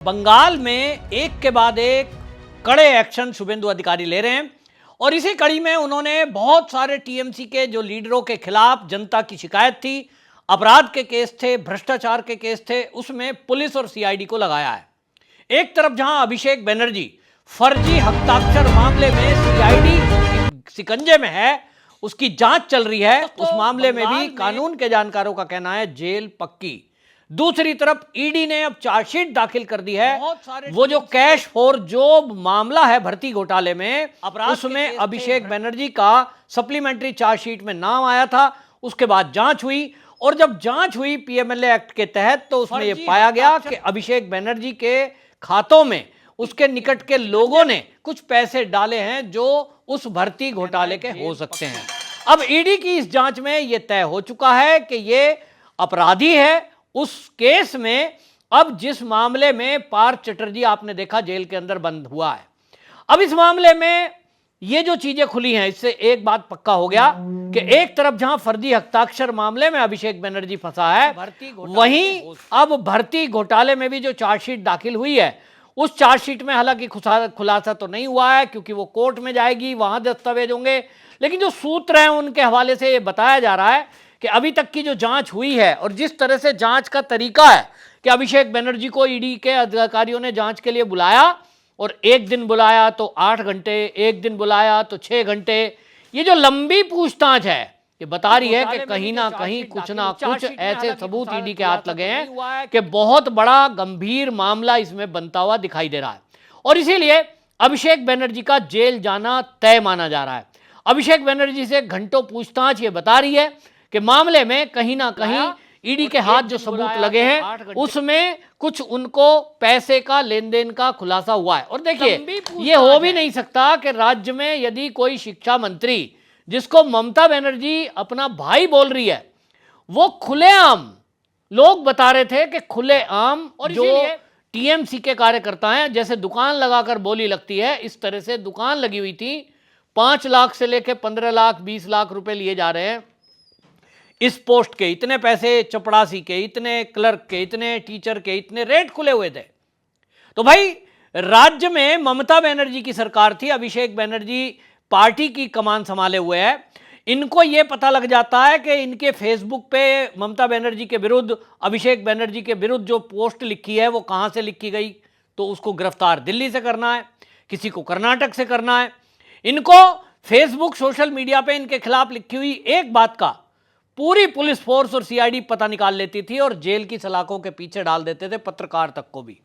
बंगाल में एक के बाद एक कड़े एक्शन शुभेंदु अधिकारी ले रहे हैं और इसी कड़ी में उन्होंने बहुत सारे टीएमसी के जो लीडरों के खिलाफ जनता की शिकायत थी, अपराध के केस थे, भ्रष्टाचार के केस थे, उसमें पुलिस और सीआईडी को लगाया है। एक तरफ जहां अभिषेक बनर्जी फर्जी हस्ताक्षर मामले में सीआईडी शिकंजे में है, उसकी जांच चल रही है, उस मामले में भी कानून के जानकारों का कहना है जेल पक्की। दूसरी तरफ ईडी ने अब चार्जशीट दाखिल कर दी है। वो जो कैश फॉर जॉब मामला है भर्ती घोटाले में, उसमें अभिषेक बनर्जी का सप्लीमेंट्री चार्जशीट में नाम आया था। उसके बाद जांच हुई और जब जांच हुई पीएमएलए एक्ट के तहत, तो उसमें यह पाया गया कि अभिषेक बनर्जी के खातों में उसके निकट के लोगों ने कुछ पैसे डाले हैं जो उस भर्ती घोटाले के हो सकते हैं। अब ईडी की इस जांच में यह तय हो चुका है कि यह अपराधी है। उस केस में अब जिस मामले में पार्थ चटर्जी आपने देखा जेल के अंदर बंद हुआ है, अब इस मामले में ये जो चीजें खुली हैं, इससे एक बात पक्का हो गया कि एक तरफ जहां फर्जी हस्ताक्षर मामले में अभिषेक बनर्जी फंसा है, वहीं अब भर्ती घोटाले में भी जो चार्जशीट दाखिल हुई है, उस चार्जशीट में हालांकि खुलासा तो नहीं हुआ है क्योंकि वो कोर्ट में जाएगी, वहां दस्तावेज होंगे, लेकिन जो सूत्र हैं उनके हवाले से ये बताया जा रहा है कि अभी तक की जो जांच हुई है और जिस तरह से जांच का तरीका है कि अभिषेक बनर्जी को ईडी के अधिकारियों ने जांच के लिए बुलाया और एक दिन बुलाया तो 8 घंटे, एक दिन बुलाया तो 6 घंटे, ये जो लंबी पूछताछ है ये बता रही है कि कहीं ना कहीं कुछ ना कुछ ऐसे सबूत ईडी के हाथ लगे हैं कि बहुत बड़ा गंभीर मामला इसमें बनता हुआ दिखाई दे रहा है और इसीलिए अभिषेक बनर्जी का जेल जाना तय माना जा रहा है। अभिषेक बनर्जी से घंटों पूछताछ ये बता रही है कि मामले में कहीं ना कहीं ईडी के हाथ जो सबूत लगे हैं उसमें कुछ उनको पैसे का लेन देन का खुलासा हुआ है। और देखिए, ये हो भी नहीं सकता कि राज्य में यदि कोई शिक्षा मंत्री जिसको ममता बनर्जी अपना भाई बोल रही है, वो खुलेआम, लोग बता रहे थे कि खुलेआम और जो टीएमसी के कार्यकर्ता हैं जैसे दुकान लगाकर बोली लगती है, इस तरह से दुकान लगी हुई थी। 5 लाख से लेकर 15 लाख 20 लाख रुपए लिए जा रहे हैं। इस पोस्ट के इतने पैसे, चपड़ासी के इतने, क्लर्क के इतने, टीचर के इतने, रेट खुले हुए थे। तो भाई राज्य में ममता बनर्जी की सरकार थी, अभिषेक बनर्जी पार्टी की कमान संभाले हुए हैं। इनको यह पता लग जाता है कि इनके फेसबुक पे ममता बनर्जी के विरुद्ध, अभिषेक बनर्जी के विरुद्ध जो पोस्ट लिखी है वो कहां से लिखी गई, तो उसको गिरफ्तार दिल्ली से करना है, किसी को कर्नाटक से करना है। इनको फेसबुक, सोशल मीडिया पे इनके खिलाफ लिखी हुई एक बात का पूरी पुलिस फोर्स और सीआईडी पता निकाल लेती थी और जेल की सलाखों के पीछे डाल देते थे, पत्रकार तक को भी।